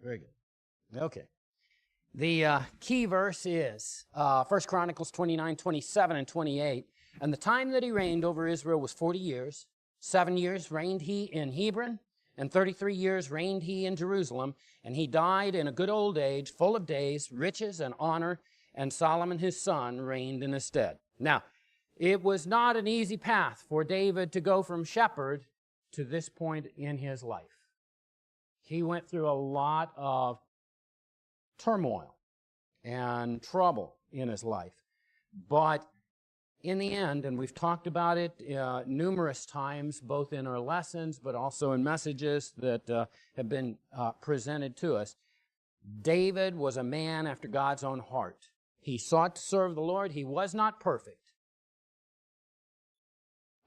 Very good. Okay. The key verse is 1 Chronicles 29, 27, and 28. And the time that he reigned over Israel was 40 years. 7 years reigned he in Hebron, and 33 years reigned he in Jerusalem. And he died in a good old age, full of days, riches, and honor. And Solomon his son reigned in his stead. Now, it was not an easy path for David to go from shepherd to this point in his life. He went through a lot of turmoil and trouble in his life. But in the end, and we've talked about it numerous times, both in our lessons, but also in messages that have been presented to us, David was a man after God's own heart. He sought to serve the Lord. He was not perfect.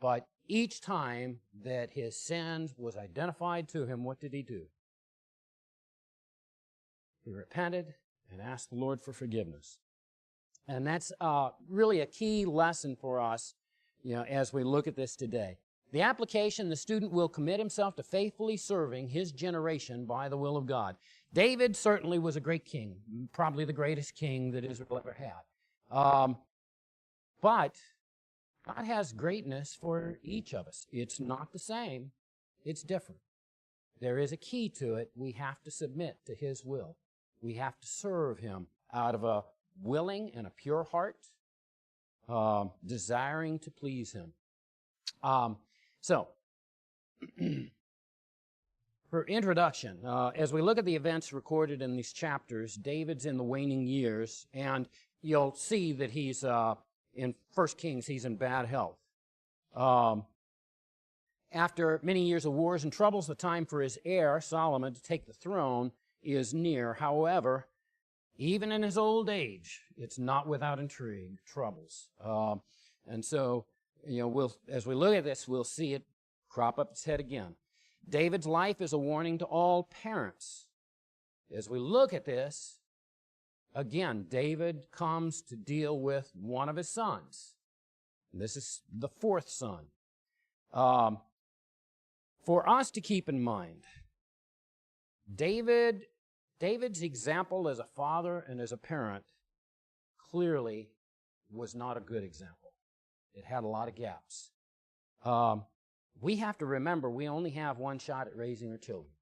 But each time that his sin was identified to him, what did he do? He repented and asked the Lord for forgiveness. And that's really a key lesson for us, as we look at this today. The application: the student will commit himself to faithfully serving his generation by the will of God. David certainly was a great king, probably the greatest king that Israel ever had. But God has greatness for each of us. It's not the same. It's different. There is a key to it. We have to submit to His will. We have to serve Him out of a willing and a pure heart, desiring to please Him. For introduction, as we look at the events recorded in these chapters, David's in the waning years, and you'll see that he's in 1 Kings, he's in bad health. After many years of wars and troubles, the time for his heir, Solomon, to take the throne is near. However, even in his old age, it's not without intrigue, troubles. And so, as we look at this, we'll see it crop up its head again. David's life is a warning to all parents. As we look at this, again, David comes to deal with one of his sons. This is the fourth son. For us to keep in mind, David's example as a father and as a parent clearly was not a good example. It had a lot of gaps. We have to remember we only have one shot at raising our children.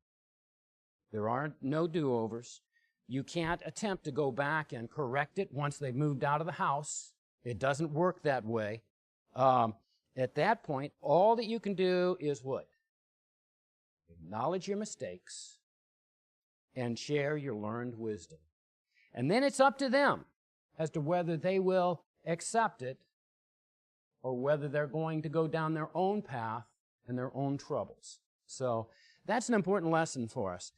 There are no do-overs. You can't attempt to go back and correct it once they've moved out of the house. It doesn't work that way. At that point, all that you can do is what? Acknowledge your mistakes and share your learned wisdom. And then it's up to them as to whether they will accept it or whether they're going to go down their own path and their own troubles. So that's an important lesson for us.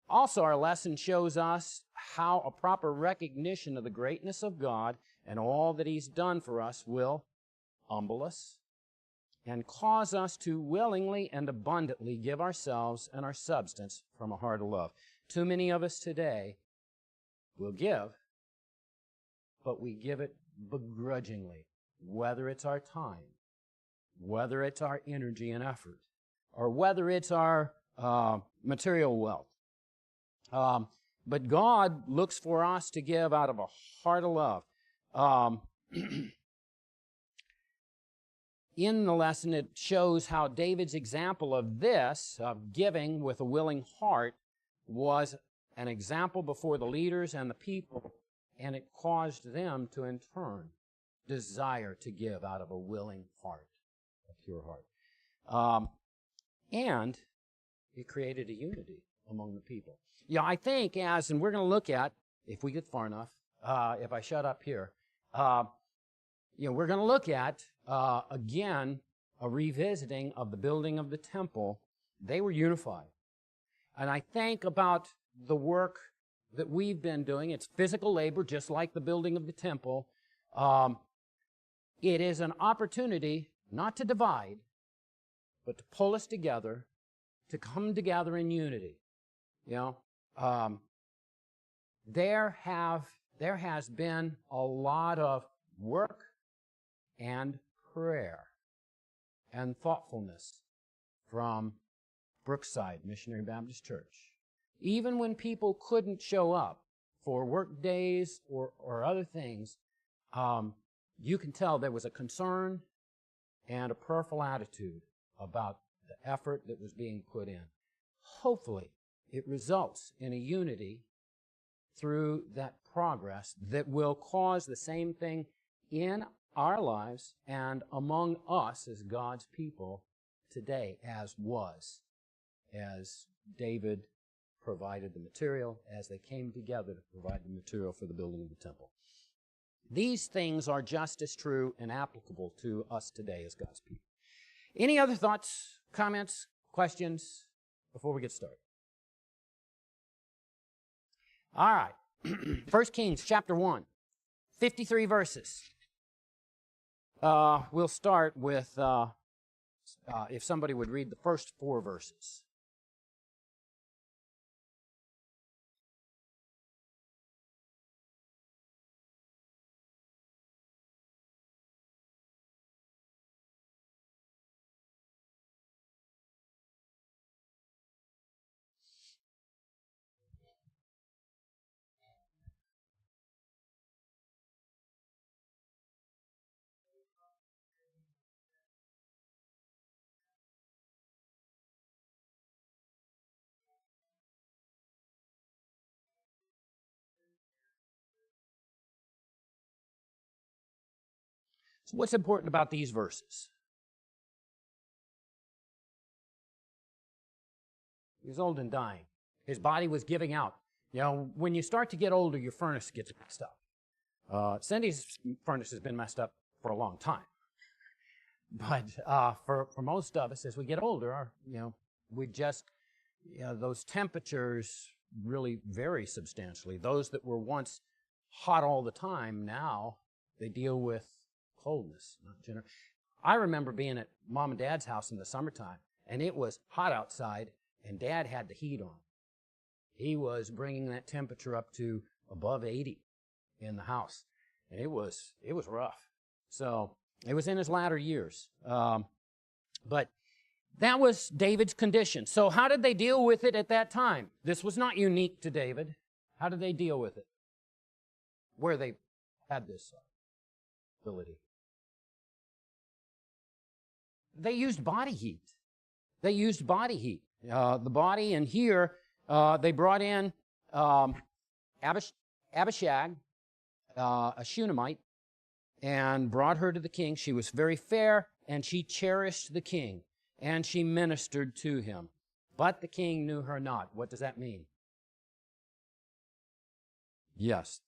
Also, our lesson shows us how a proper recognition of the greatness of God and all that He's done for us will humble us and cause us to willingly and abundantly give ourselves and our substance from a heart of love. Too many of us today will give, but we give it begrudgingly, whether it's our time, whether it's our energy and effort, or whether it's our material wealth. But God looks for us to give out of a heart of love. In the lesson, it shows how David's example of this, of giving with a willing heart, was an example before the leaders and the people, and it caused them to, in turn, desire to give out of a willing heart, a pure heart. And it created a unity among the people. I think and we're going to look at, if we get far enough, if I shut up here, we're going to look at, again, a revisiting of the building of the temple. They were unified. And I think about the work that we've been doing. It's physical labor, just like the building of the temple. It is an opportunity not to divide, but to pull us together, to come together in unity. There has been a lot of work and prayer and thoughtfulness from Brookside Missionary Baptist Church even when people couldn't show up for work days or other things, you can tell there was a concern and a prayerful attitude about the effort that was being put in. Hopefully, it results in a unity through that progress that will cause the same thing in our lives and among us as God's people today as David provided the material, as they came together to provide the material for the building of the temple. These things are just as true and applicable to us today as God's people. Any other thoughts, comments, questions before we get started? All right. 1 Kings chapter 1, 53 verses. We'll start with, if somebody would read the first 4 verses. So what's important about these verses? He was old and dying. His body was giving out. You know, when you start to get older, your furnace gets messed up. Cindy's furnace has been messed up for a long time. But for most of us, as we get older, we just, those temperatures really vary substantially. Those that were once hot all the time, now they deal with coldness. I remember being at Mom and Dad's house in the summertime, and it was hot outside, and Dad had the heat on. He was bringing that temperature up to above 80 in the house, and it was rough. So it was in his latter years. But that was David's condition. So how did they deal with it at that time? This was not unique to David. How did they deal with it? Where they had this ability? They used body heat. The body, and here they brought in Abishag, a Shunammite, and brought her to the king. She was very fair, and she cherished the king, and she ministered to him. But the king knew her not. What does that mean? Yes,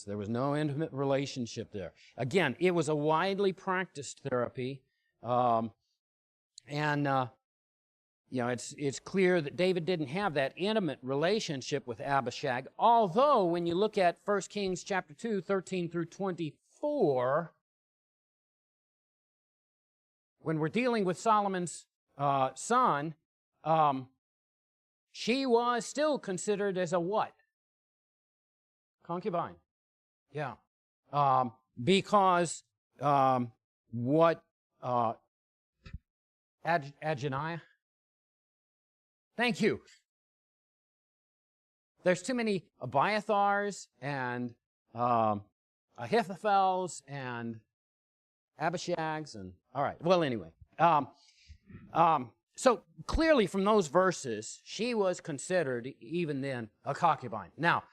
there was no intimate relationship there. Again, it was a widely practiced therapy, it's clear that David didn't have that intimate relationship with Abishag, although when you look at 1 Kings chapter 2, 13 through 24, when we're dealing with Solomon's son, she was still considered as a what? Concubine. Yeah. Because what Adoniah? Thank you. There's too many Abiathars and Ahithophels and Abishags and all right. Well, anyway, so clearly from those verses, she was considered even then a concubine. Now,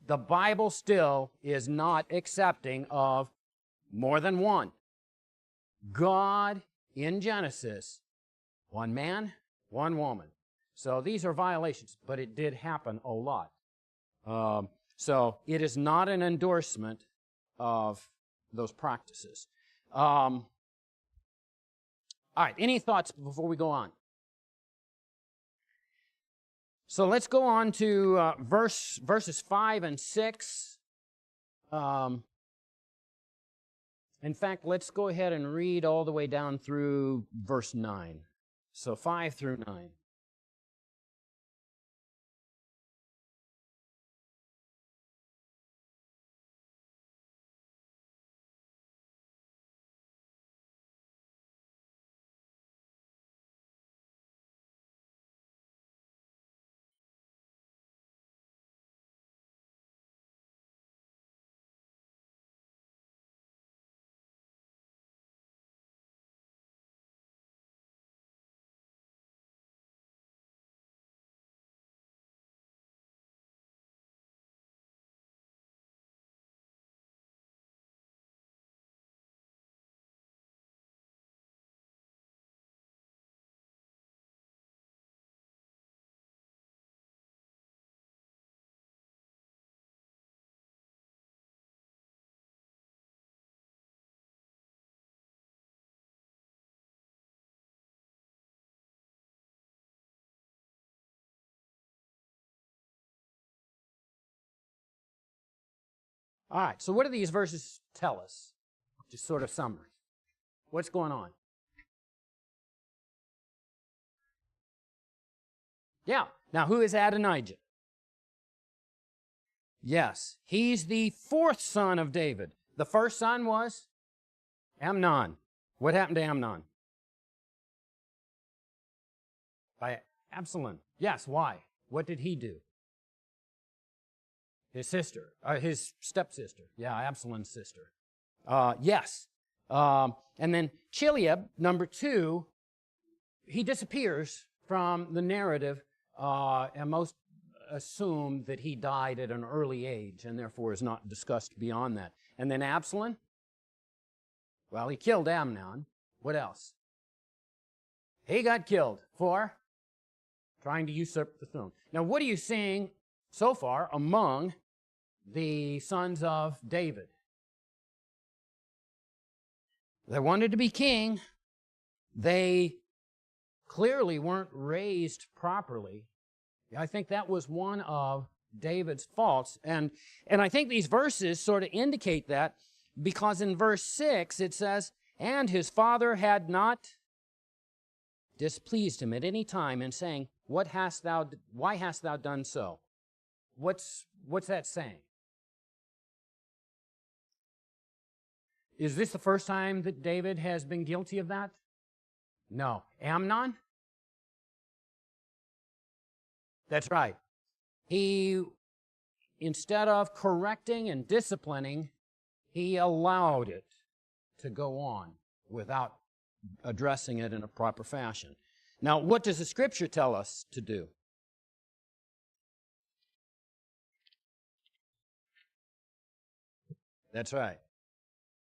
the Bible still is not accepting of more than one. God in Genesis, one man, one woman. So these are violations, but it did happen a lot. So it is not an endorsement of those practices. All right, any thoughts before we go on? So let's go on to verses 5 and 6. In fact, let's go ahead and read all the way down through verse 9. So 5 through 9. All right, so what do these verses tell us? Just sort of summary. What's going on? Yeah. Now, who is Adonijah? Yes, he's the fourth son of David. The first son was Amnon. What happened to Amnon? By Absalom. Yes, why? What did he do? His sister, his stepsister. Yeah, Absalom's sister. Yes. And then Chileab, number 2, he disappears from the narrative, and most assume that he died at an early age and therefore is not discussed beyond that. And then Absalom, well, he killed Amnon. What else? He got killed for trying to usurp the throne. Now, what are you seeing so far among the sons of David? They wanted to be king. They clearly weren't raised properly. I think that was one of David's faults. And I think these verses sort of indicate that, because in verse 6 it says, "And his father had not displeased him at any time in saying, why hast thou done so?" What's that saying? Is this the first time that David has been guilty of that? No. Amnon? That's right. He, instead of correcting and disciplining, he allowed it to go on without addressing it in a proper fashion. Now, what does the Scripture tell us to do? That's right.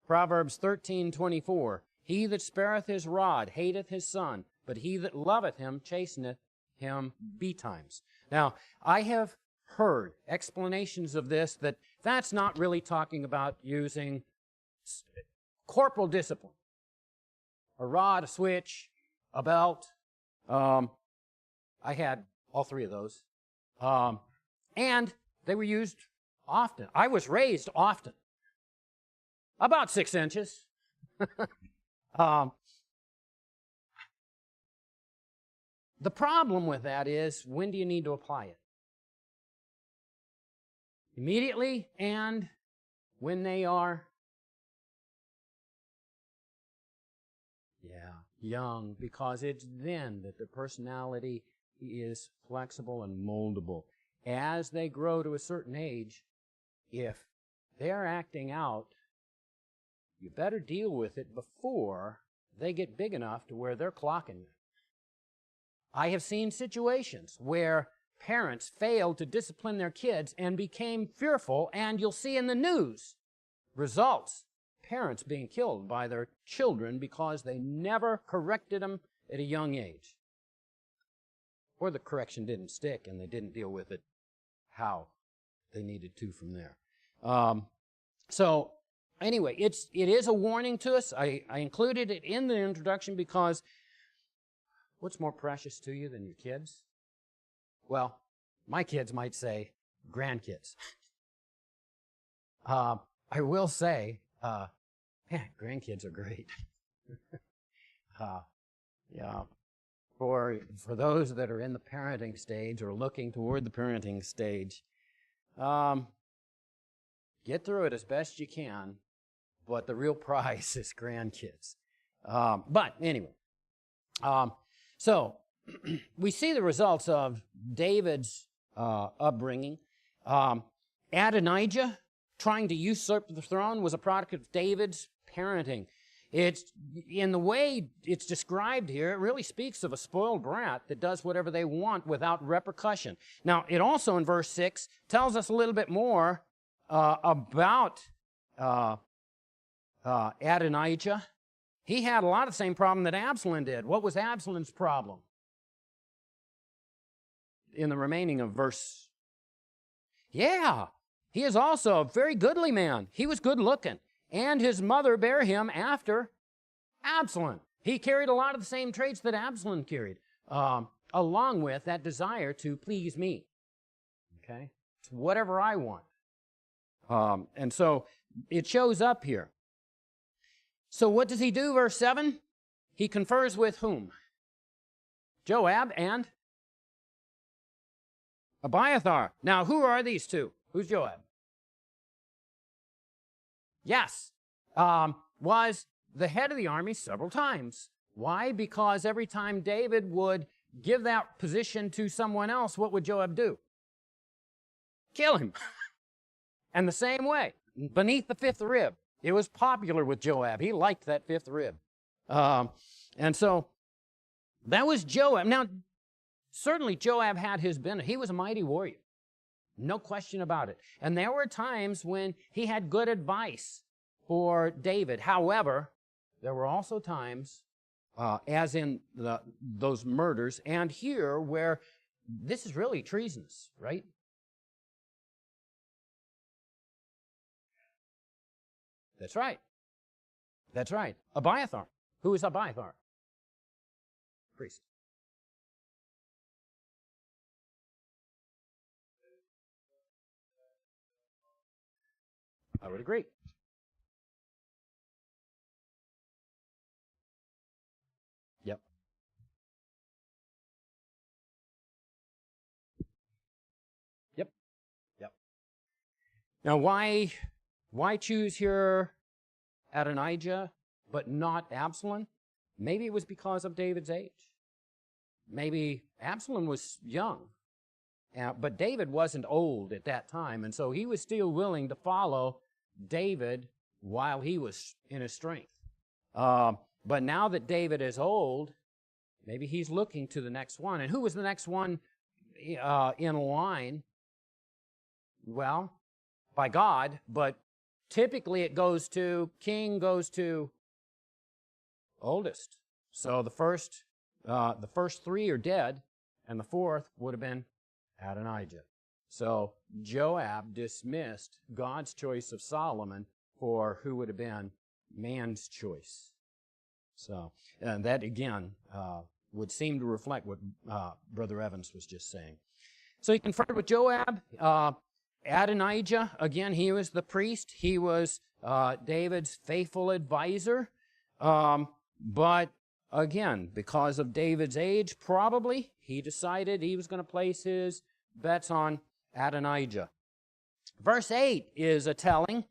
Proverbs 13:24. "He that spareth his rod hateth his son, but he that loveth him chasteneth him betimes." Now, I have heard explanations of this that's not really talking about using corporal discipline. A rod, a switch, a belt. I had all 3 of those. And they were used often. I was raised often. About 6 inches. The problem with that is, when do you need to apply it? Immediately, and when they are young, because it's then that their personality is flexible and moldable. As they grow to a certain age, if they're acting out, you better deal with it before they get big enough to where they're clocking you. I have seen situations where parents failed to discipline their kids and became fearful, and you'll see in the news results. Parents being killed by their children because they never corrected them at a young age. Or the correction didn't stick and they didn't deal with it how they needed to from there. So anyway, it is a warning to us. I included it in the introduction because what's more precious to you than your kids? Well, my kids might say grandkids. I will say, grandkids are great. Yeah. For those that are in the parenting stage or looking toward the parenting stage, get through it as best you can, but the real prize is grandkids. But anyway, so we see the results of David's upbringing. Adonijah, trying to usurp the throne, was a product of David's parenting. It's in the way it's described here, it really speaks of a spoiled brat that does whatever they want without repercussion. Now, it also in verse 6 tells us a little bit more about Adonijah. He had a lot of the same problem that Absalom did. What was Absalom's problem? In the remaining of verse, he is also a very goodly man. He was good looking. And his mother bare him after Absalom. He carried a lot of the same traits that Absalom carried, along with that desire to please me. Okay? It's whatever I want. And so it shows up here. So what does he do, verse 7? He confers with whom? Joab and Abiathar. Now, who are these two? Who's Joab? Yes. Was the head of the army several times. Why? Because every time David would give that position to someone else, what would Joab do? Kill him. And the same way, beneath the fifth rib. It was popular with Joab. He liked that fifth rib. And so that was Joab. Now, certainly Joab had his benefit. He was a mighty warrior. No question about it. And there were times when he had good advice for David. However, there were also times, as in those murders, and here where this is really treasonous, right? That's right. That's right. Abiathar. Who is Abiathar? Priest. I would agree. Yep. Yep. Yep. Now, why choose here Adonijah but not Absalom? Maybe it was because of David's age. Maybe Absalom was young, but David wasn't old at that time, and so he was still willing to follow David while he was in his strength. But now that David is old, maybe he's looking to the next one. And who was the next one in line? Well, by God, but typically it goes to, king goes to oldest. So the first three are dead, and the fourth would have been Adonijah. So Joab dismissed God's choice of Solomon for who would have been man's choice. So, and that again would seem to reflect what Brother Evans was just saying. So he conferred with Joab. Adonijah, again, he was the priest. He was David's faithful advisor. But again, because of David's age, probably, he decided he was going to place his bets on Adonijah. Verse 8 is a telling.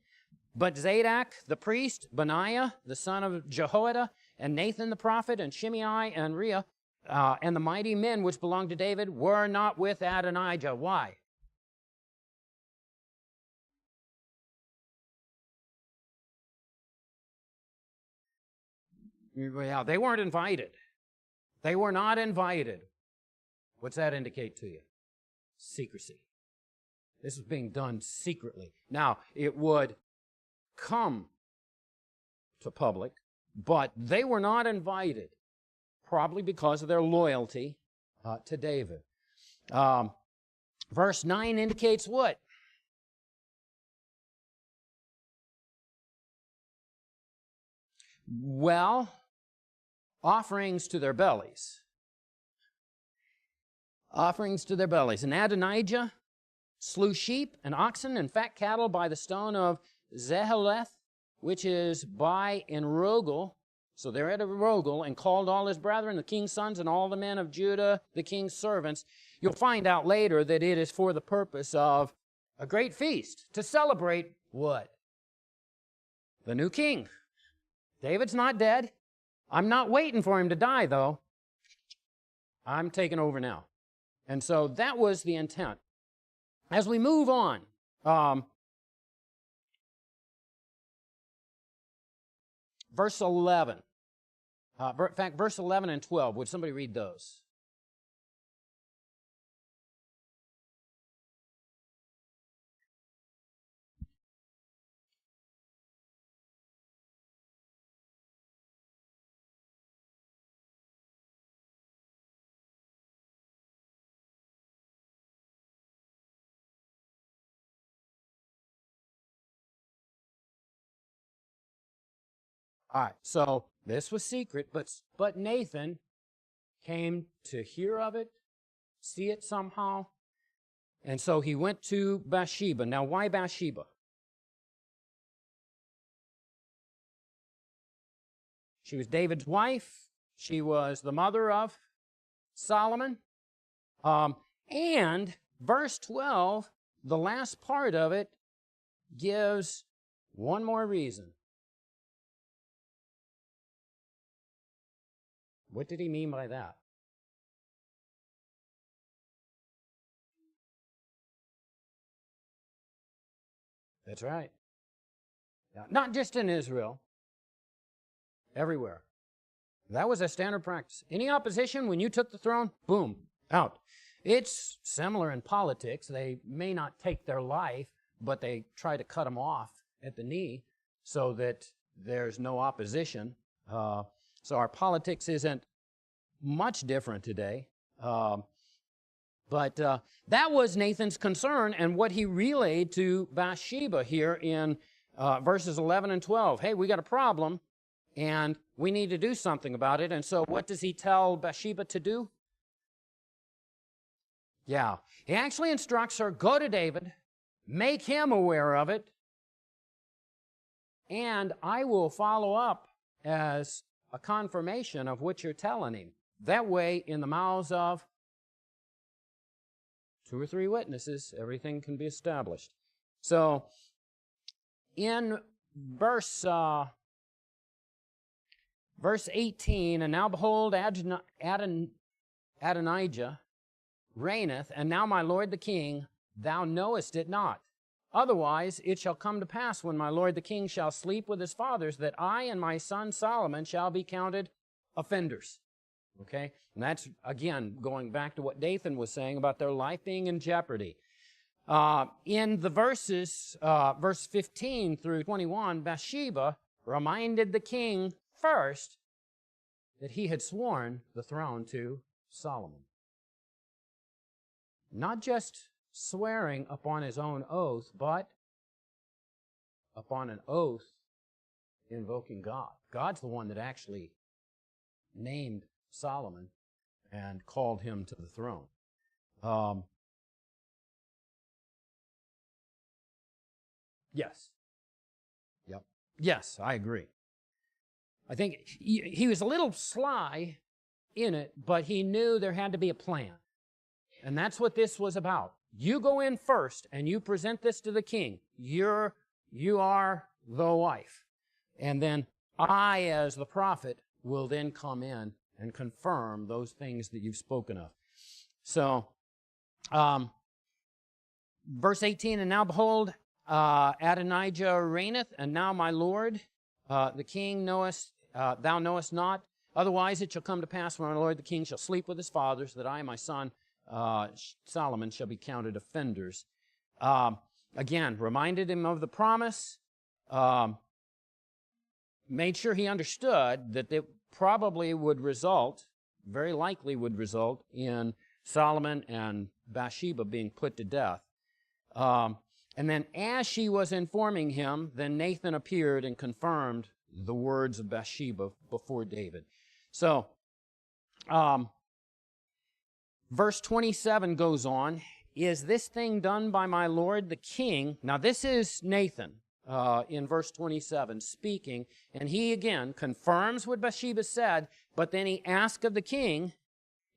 But Zadok the priest, Benaiah the son of Jehoiada, and Nathan the prophet, and Shimei and Rhea, and the mighty men which belonged to David were not with Adonijah. Why? Yeah, they weren't invited. They were not invited. What's that indicate to you? Secrecy. This was being done secretly. Now, it would come to public, but they were not invited, probably because of their loyalty to David. Verse 9 indicates what? Well, offerings to their bellies. Offerings to their bellies. And Adonijah slew sheep and oxen and fat cattle by the stone of Zeheleth, which is by Enrogel. So they're at Enrogel, and called all his brethren, the king's sons, and all the men of Judah, the king's servants. You'll find out later that it is for the purpose of a great feast to celebrate what? The new king. David's not dead. I'm not waiting for him to die, though. I'm taking over now. And so that was the intent. As we move on, verse 11. In fact, verse 11 and 12. Would somebody read those? All right, so this was secret, but Nathan came to hear of it, see it somehow, and so he went to Bathsheba. Now, why Bathsheba? She was David's wife. She was the mother of Solomon. And verse 12, the last part of it, gives one more reason. What did he mean by that? That's right. Now, not just in Israel, everywhere. That was a standard practice. Any opposition, when you took the throne, boom, out. It's similar in politics. They may not take their life, but they try to cut them off at the knee so that there's no opposition. So our politics isn't much different today. But that was Nathan's concern and what he relayed to Bathsheba here in verses 11 and 12. Hey, we got a problem, and we need to do something about it. And so what does he tell Bathsheba to do? Yeah, he actually instructs her, go to David, make him aware of it, and I will follow up as a confirmation of what you're telling him. That way, in the mouths of 2 or 3 witnesses, everything can be established. So, in verse 18, and now behold, Adonijah reigneth, and now my lord the king, thou knowest it not. Otherwise it shall come to pass when my lord the king shall sleep with his fathers, that I and my son Solomon shall be counted offenders. Okay? And that's, again, going back to what Nathan was saying about their life being in jeopardy. In the verses, verse 15 through 21, Bathsheba reminded the king first that he had sworn the throne to Solomon. Not just swearing upon his own oath, but upon an oath invoking God. God's the one that actually named Solomon and called him to the throne. Yes. Yep. Yes, I agree. I think he was a little sly in it, but he knew there had to be a plan. And that's what this was about. You go in first and you present this to the king. You are the wife. And then I, as the prophet, will then come in and confirm those things that you've spoken of. So, verse 18, and now behold, Adonijah reigneth, and now my lord, the king, thou knowest not. Otherwise it shall come to pass when my lord the king shall sleep with his fathers, that I and my son Solomon shall be counted offenders. Again, reminded him of the promise, made sure he understood that it probably would result, very likely would result, in Solomon and Bathsheba being put to death. And then as she was informing him, then Nathan appeared and confirmed the words of Bathsheba before David. So, verse 27 goes on, is this thing done by my lord the king? Now this is Nathan in verse 27 speaking, and he again confirms what Bathsheba said, but then he asks of the king,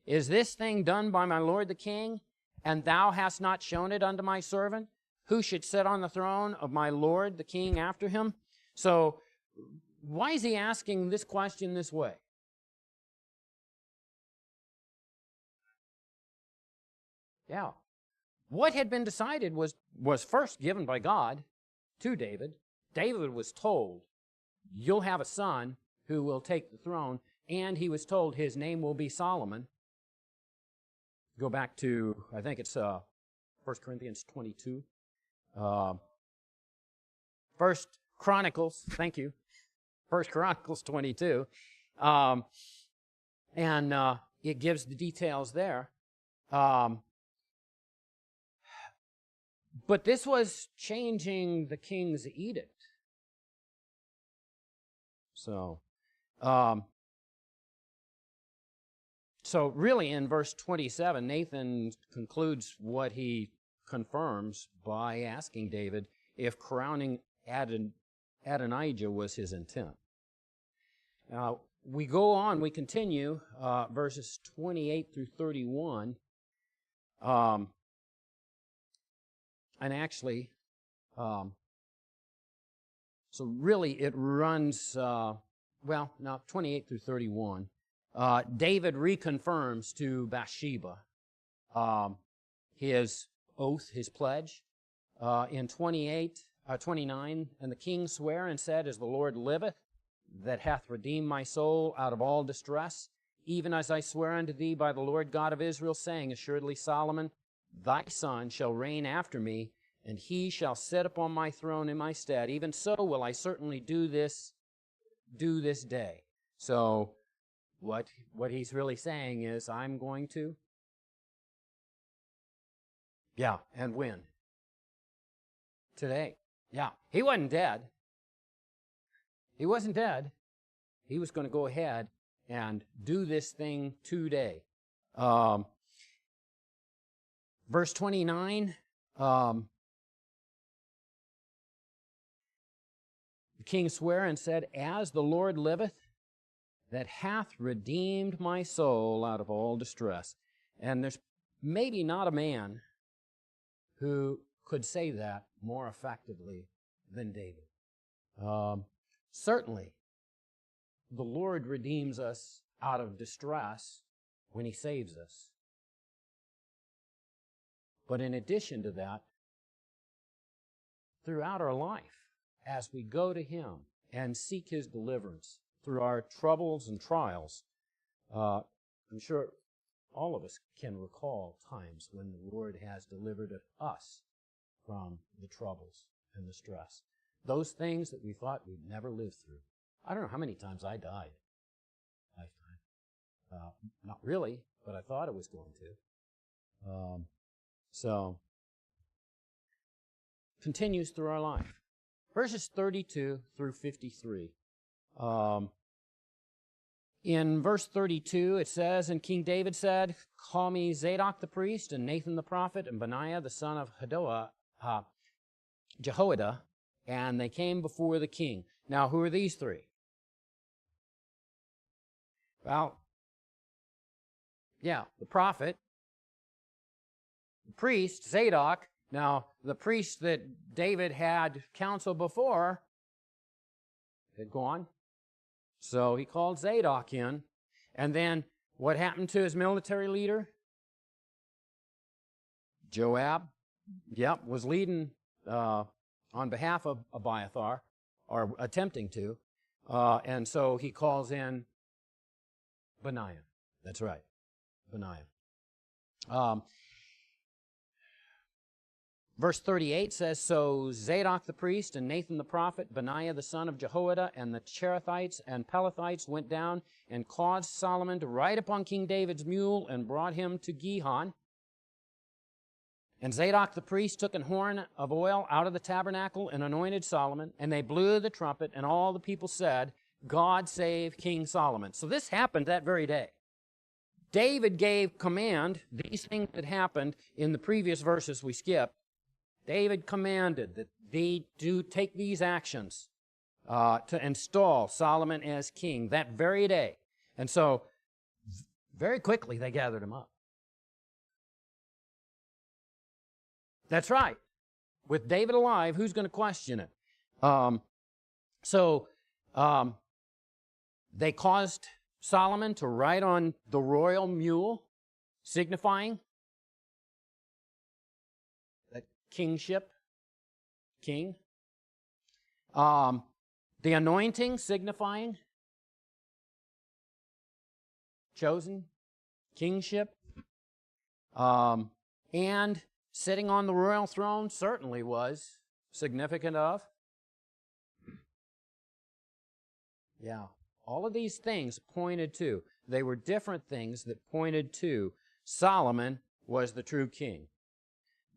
is this thing done by my lord the king? And thou hast not shown it unto my servant, who should sit on the throne of my lord the king after him? So why is he asking this question this way? Yeah. What had been decided was first given by God to David. David was told, you'll have a son who will take the throne, and he was told his name will be Solomon. Go back to, I think it's 1 Corinthians 22. 1 Chronicles, thank you. 1 Chronicles 22. And it gives the details there. But this was changing the king's edict. So really in verse 27, Nathan concludes what he confirms by asking David if crowning Adonijah was his intent. We go on, we continue, verses 28 through 31. And actually, so really it runs, 28 through 31. David reconfirms to Bathsheba his oath, his pledge. In 29, and the king sware and said, As the Lord liveth, that hath redeemed my soul out of all distress, even as I swear unto thee by the Lord God of Israel, saying, Assuredly, Solomon, thy son shall reign after me, and he shall sit upon my throne in my stead. Even so will I certainly do this day. So what he's really saying is, I'm going to, and win. Today. Yeah. He wasn't dead. He wasn't dead. He was going to go ahead and do this thing today. Verse 29, the king sware and said, As the Lord liveth, that hath redeemed my soul out of all distress. And there's maybe not a man who could say that more effectively than David. Certainly, the Lord redeems us out of distress when He saves us. But in addition to that, throughout our life, as we go to Him and seek His deliverance through our troubles and trials, I'm sure all of us can recall times when the Lord has delivered us from the troubles and the stress. Those things that we thought we'd never live through. I don't know how many times I died lifetime. Not really, but I thought I was going to. So, continues through our life. Verses 32 through 53. In verse 32, it says, And King David said, Call me Zadok the priest, and Nathan the prophet, and Benaiah the son of Jehoiada, and they came before the king. Now, who are these three? Well, the prophet, the priest, Zadok. Now, the priest that David had counsel before had gone, so he called Zadok in. And then what happened to his military leader? Joab, was leading on behalf of Abiathar, or attempting to, and so he calls in Benaiah. That's right, Benaiah. Verse 38 says, So Zadok the priest and Nathan the prophet, Benaiah the son of Jehoiada, and the Cherethites and Pelethites went down and caused Solomon to ride upon King David's mule and brought him to Gihon. And Zadok the priest took an horn of oil out of the tabernacle and anointed Solomon, and they blew the trumpet, and all the people said, God save King Solomon. So this happened that very day. David gave command, these things that happened in the previous verses we skipped. David commanded that they do take these actions to install Solomon as king that very day. And so very quickly they gathered him up. That's right. With David alive, who's going to question it? They caused Solomon to ride on the royal mule, signifying that kingship, king. The anointing, signifying chosen, kingship. And sitting on the royal throne certainly was significant of. All of these things pointed to, they were different things that pointed to Solomon was the true king.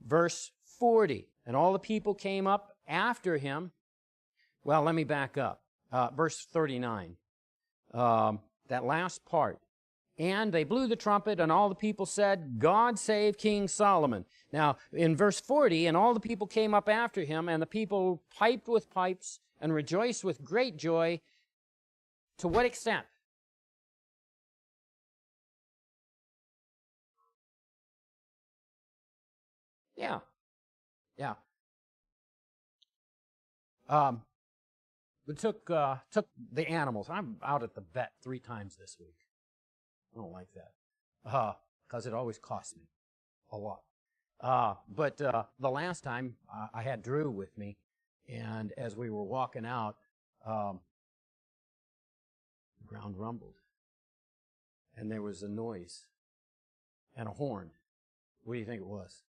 Verse 40, and all the people came up after him. Well, let me back up. Verse 39, that last part. And they blew the trumpet, and all the people said, God save King Solomon. Now, in verse 40, and all the people came up after him, and the people piped with pipes and rejoiced with great joy, To what extent? Yeah, yeah. We took the animals. I'm out at the vet 3 times this week. I don't like that because it always costs me a lot. But the last time I had Drew with me, and as we were walking out, the ground rumbled, and there was a noise and a horn. What do you think it was?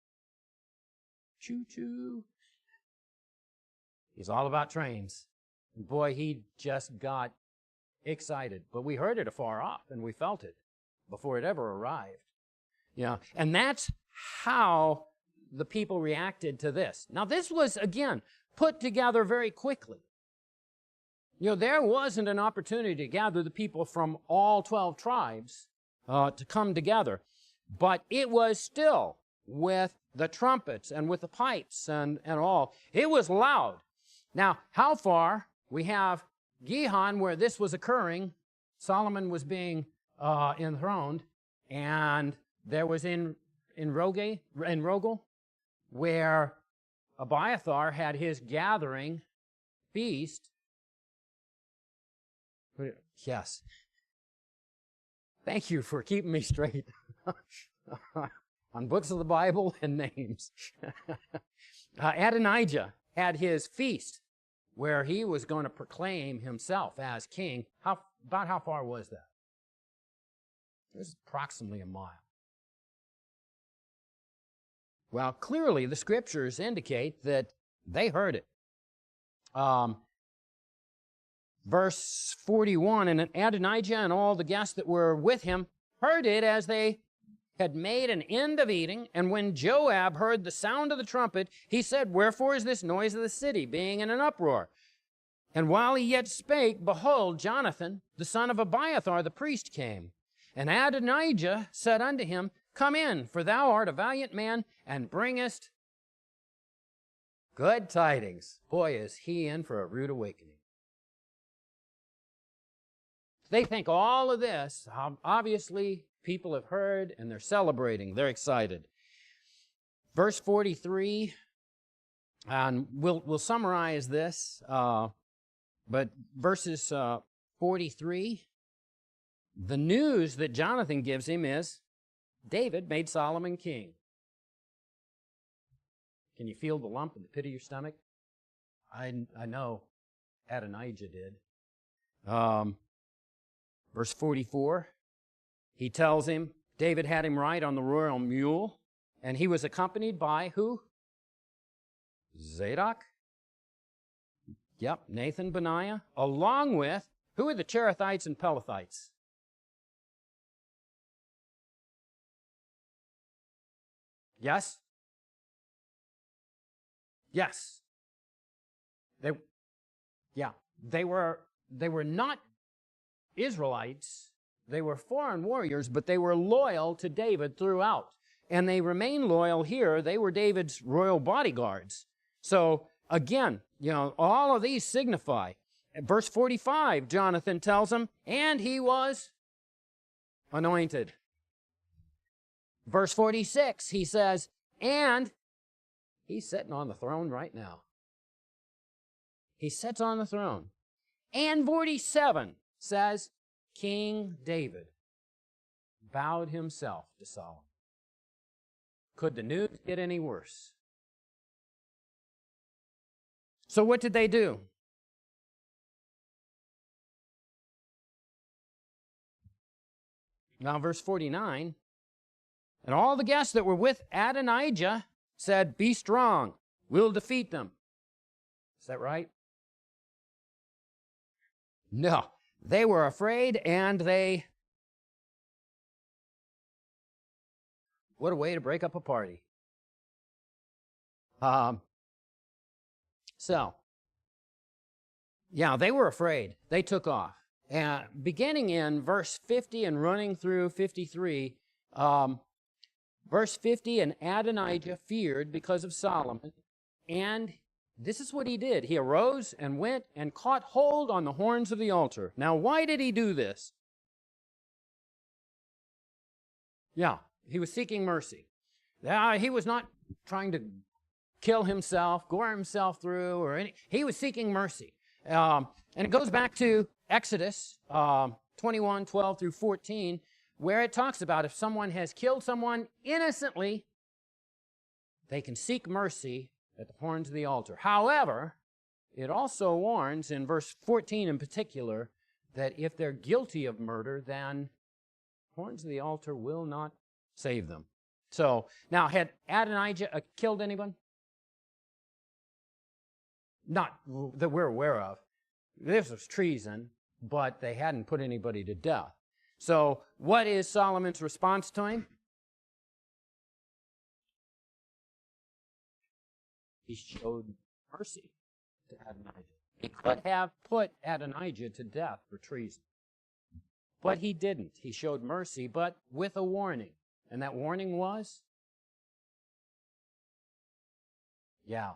Choo-choo. He's all about trains. And boy, he just got excited. But we heard it afar off, and we felt it before it ever arrived. Yeah, and that's how the people reacted to this. Now, this was, again, put together very quickly. You know, there wasn't an opportunity to gather the people from all 12 tribes to come together, but it was still with the trumpets and with the pipes and all. It was loud. Now, how far? We have Gihon, where this was occurring. Solomon was being enthroned, and there was in Rogel, where Abiathar had his gathering feast. Yes. Thank you for keeping me straight on books of the Bible and names. Adonijah had his feast where he was going to proclaim himself as king. About how far was that? It was approximately a mile. Well, clearly the scriptures indicate that they heard it. Verse 41, and Adonijah and all the guests that were with him heard it as they had made an end of eating. And when Joab heard the sound of the trumpet, he said, wherefore is this noise of the city being in an uproar? And while he yet spake, behold, Jonathan, the son of Abiathar, the priest, came. And Adonijah said unto him, come in, for thou art a valiant man, and bringest good tidings. Boy, is he in for a rude awakening. They think all of this, obviously, people have heard, and they're celebrating. They're excited. Verse 43, and we'll summarize this, but verses 43, the news that Jonathan gives him is, David made Solomon king. Can you feel the lump in the pit of your stomach? I know Adonijah did. Verse 44, he tells him, David had him ride on the royal mule, and he was accompanied by who? Zadok? Yep, Nathan, Benaiah, along with, who are the Cherethites and Pelethites? Yes? Yes. They were not Israelites. They were foreign warriors, but they were loyal to David throughout. And they remain loyal here. They were David's royal bodyguards. So, again, all of these signify. Verse 45, Jonathan tells him, and he was anointed. Verse 46, he says, and he's sitting on the throne right now. He sits on the throne. And 47 says, King David bowed himself to Solomon. Could the news get any worse? So what did they do? Now, verse 49, and all the guests that were with Adonijah said, be strong, we'll defeat them. Is that right? No, they were afraid, and what a way to break up a party. They were afraid. They took off. And beginning in verse 50 and running through 53, verse 50, and Adonijah feared because of Solomon, and this is what he did. He arose and went and caught hold on the horns of the altar. Now, why did he do this? Yeah, he was seeking mercy. He was not trying to kill himself, gore himself through, or any. He was seeking mercy. And it goes back to Exodus 21, 12 through 14, where it talks about if someone has killed someone innocently, they can seek mercy at the horns of the altar. However, it also warns in verse 14 in particular that if they're guilty of murder, then horns of the altar will not save them. So, now, had Adonijah killed anyone? Not that we're aware of. This was treason, but they hadn't put anybody to death. So, what is Solomon's response to him? He showed mercy to Adonijah. He could have put Adonijah to death for treason. But he didn't. He showed mercy, but with a warning. And that warning was? Yeah.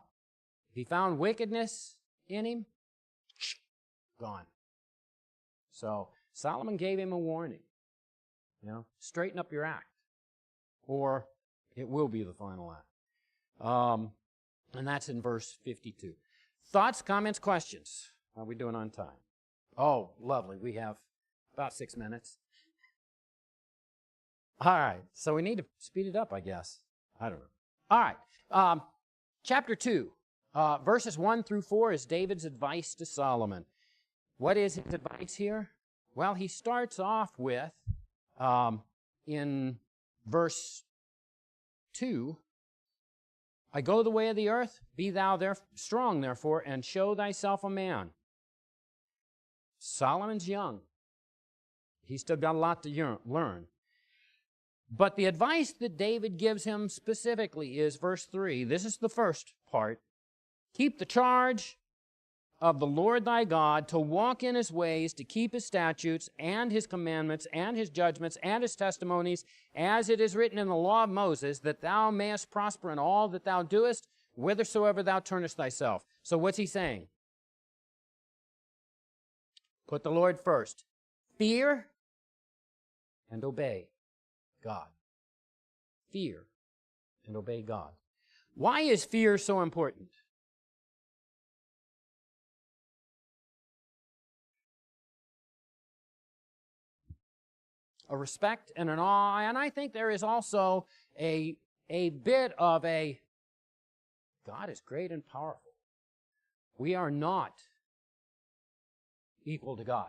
If he found wickedness in him, gone. So Solomon gave him a warning. Straighten up your act, or it will be the final act. And that's in verse 52. Thoughts, comments, questions? How are we doing on time? Oh, lovely. We have about 6 minutes. All right. So we need to speed it up, I guess. I don't know. All right. Chapter 2, verses 1 through 4 is David's advice to Solomon. What is his advice here? Well, he starts off with, in verse 2, I go the way of the earth, be thou strong, therefore, and show thyself a man. Solomon's young. He's still got a lot to learn. But the advice that David gives him specifically is verse 3. This is the first part. Keep the charge of the Lord thy God, to walk in his ways, to keep his statutes and his commandments and his judgments and his testimonies, as it is written in the law of Moses, that thou mayest prosper in all that thou doest, whithersoever thou turnest thyself. So what's he saying? Put the Lord first. Fear and obey God. Fear and obey God. Why is fear so important? A respect and an awe, and I think there is also a bit of a, God is great and powerful. We are not equal to God.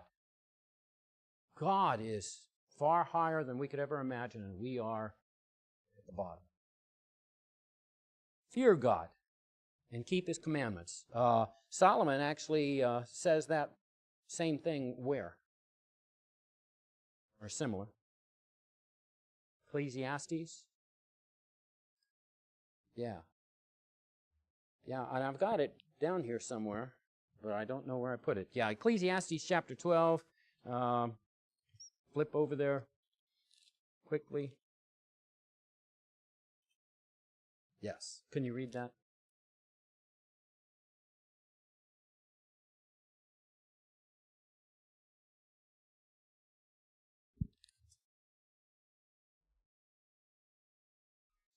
God is far higher than we could ever imagine, and we are at the bottom. Fear God and keep his commandments. Solomon actually says that same thing where? Or similar. Ecclesiastes. Yeah. Yeah, and I've got it down here somewhere, but I don't know where I put it. Yeah, Ecclesiastes chapter 12. Flip over there quickly. Yes. Can you read that?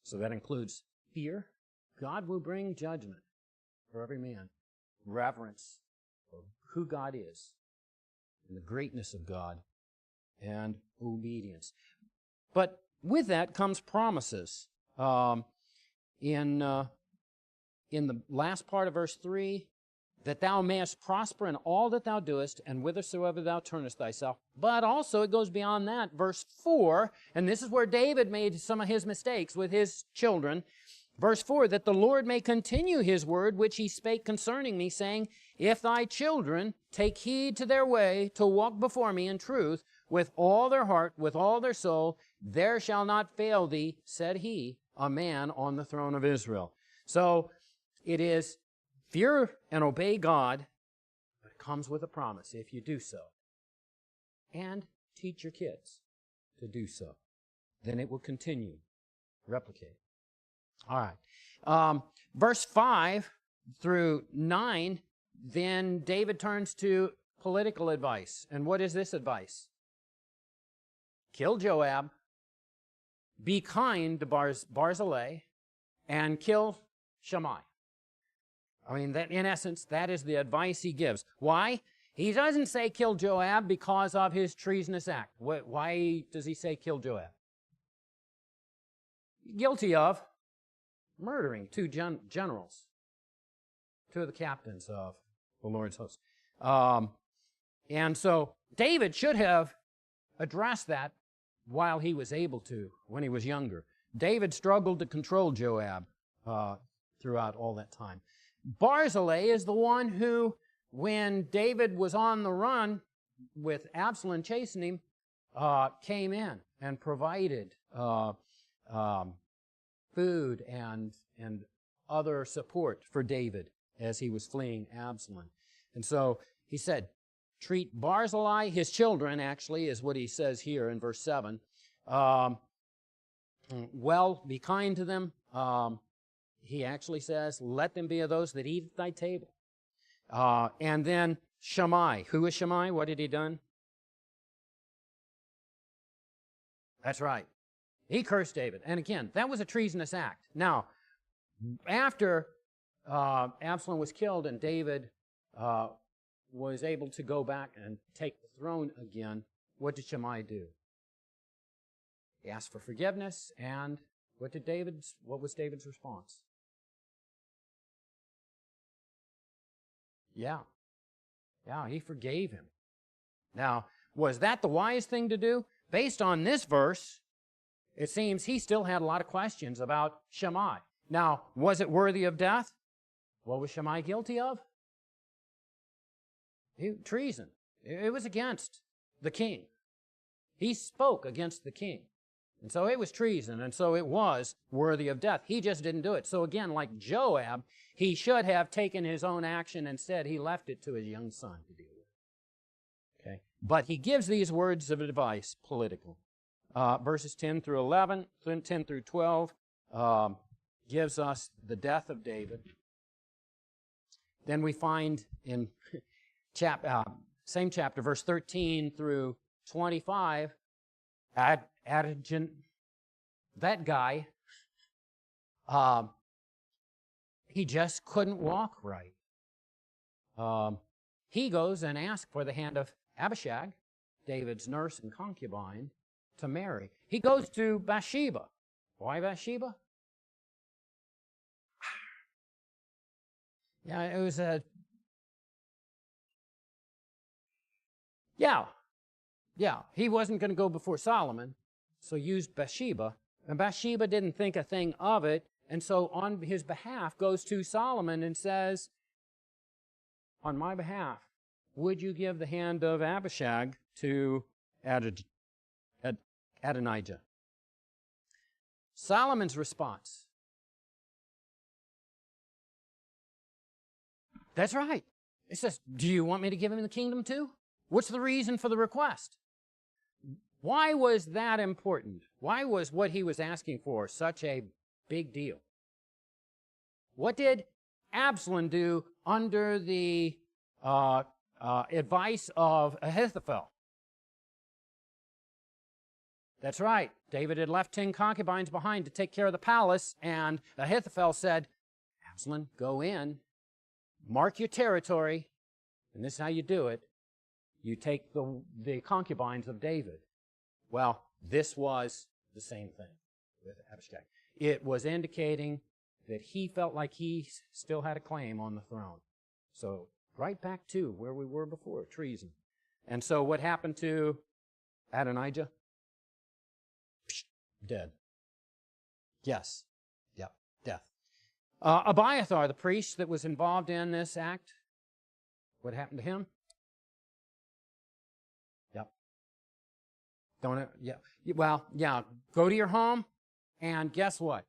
So that includes fear. God will bring judgment for every man. Reverence for who God is and the greatness of God, and obedience. But with that comes promises. In the last part of verse 3, that thou mayest prosper in all that thou doest, and whithersoever thou turnest thyself. But also it goes beyond that. Verse 4, and this is where David made some of his mistakes with his children. Verse 4, that the Lord may continue his word which he spake concerning me, saying, if thy children take heed to their way, to walk before me in truth, with all their heart, with all their soul, there shall not fail thee, said he, a man on the throne of Israel. So it is fear and obey God, but it comes with a promise if you do so. And teach your kids to do so. Then it will continue, replicate. All right. Verse 5 through 9, then David turns to political advice. And what is this advice? Kill Joab, be kind to Barzillai, and kill Shammai. I mean, that, in essence, that is the advice he gives. Why? He doesn't say kill Joab because of his treasonous act. Why does he say kill Joab? Guilty of murdering 2 generals, 2 of the captains of the Lord's host. And so David should have addressed that while he was able to, when he was younger. David struggled to control Joab throughout all that time. Barzillai is the one who, when David was on the run with Absalom chasing him, came in and provided food and other support for David as he was fleeing Absalom. And so he said, treat Barzillai, his children actually, is what he says here in verse 7. Well, be kind to them. He actually says, let them be of those that eat at thy table. And then Shammai. Who is Shammai? What had he done? That's right. He cursed David. And again, that was a treasonous act. Now, after Absalom was killed and David was able to go back and take the throne again, what did Shammai do? He asked for forgiveness, and what was David's response? Yeah, he forgave him. Now, was that the wise thing to do? Based on this verse, it seems he still had a lot of questions about Shammai. Now, was it worthy of death? What was Shammai guilty of? Treason. It was against the king. He spoke against the king. And so it was treason, and so it was worthy of death. He just didn't do it. So again, like Joab, he should have taken his own action. Instead, he left it to his young son to deal with. Okay? But he gives these words of advice, political. Verses 10 through 11, 10 through 12, gives us the death of David. Then we find in same chapter, verse 13 through 25, that guy, he just couldn't walk right. He goes and asks for the hand of Abishag, David's nurse and concubine, to marry. He goes to Bathsheba. Why Bathsheba? Yeah, it was a... Yeah, he wasn't going to go before Solomon, so used Bathsheba. And Bathsheba didn't think a thing of it, and so on his behalf goes to Solomon and says, on my behalf, would you give the hand of Abishag to Adonijah? Solomon's response. That's right. It says, do you want me to give him the kingdom too? What's the reason for the request? Why was that important? Why was what he was asking for such a big deal? What did Absalom do under the advice of Ahithophel? That's right. David had left 10 concubines behind to take care of the palace, and Ahithophel said, Absalom, go in, mark your territory, and this is how you do it. You take the concubines of David. Well, this was the same thing with Abishag. It was indicating that he felt like he still had a claim on the throne. So right back to where we were before, treason. And so what happened to Adonijah? Dead. Yes. Yep. Death. Abiathar, the priest that was involved in this act, what happened to him? Yep. Go to your home, and guess what?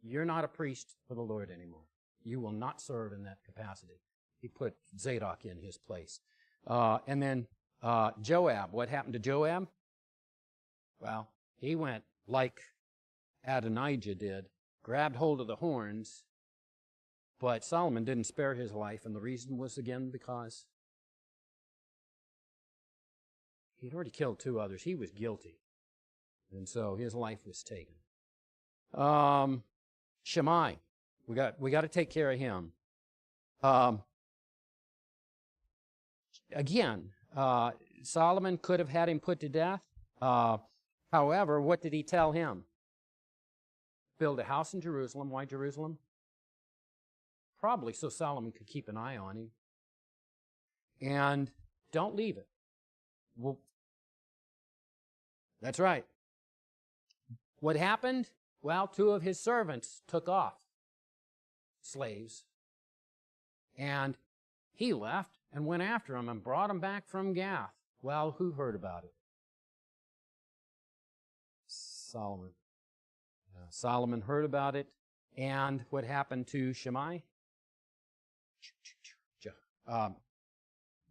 You're not a priest for the Lord anymore. You will not serve in that capacity. He put Zadok in his place. And then Joab. What happened to Joab? Well, he went like Adonijah did, grabbed hold of the horns, But Solomon didn't spare his life, and the reason was, again, because he'd already killed 2 others. He was guilty. And so his life was taken. Shammai. We got to take care of him. Again, Solomon could have had him put to death. However, what did he tell him? Build a house in Jerusalem. Why Jerusalem? Probably so Solomon could keep an eye on him. And don't leave it. Well, that's right. What happened? Well, 2 of his servants took off, slaves, and he left and went after him and brought him back from Gath. Well, who heard about it? Solomon. Solomon heard about it, and what happened to Shammai?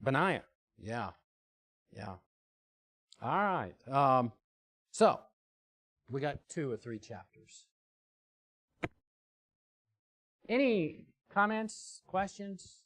Benaiah. Yeah. All right. So, we got 2 or 3 chapters. Any comments, questions?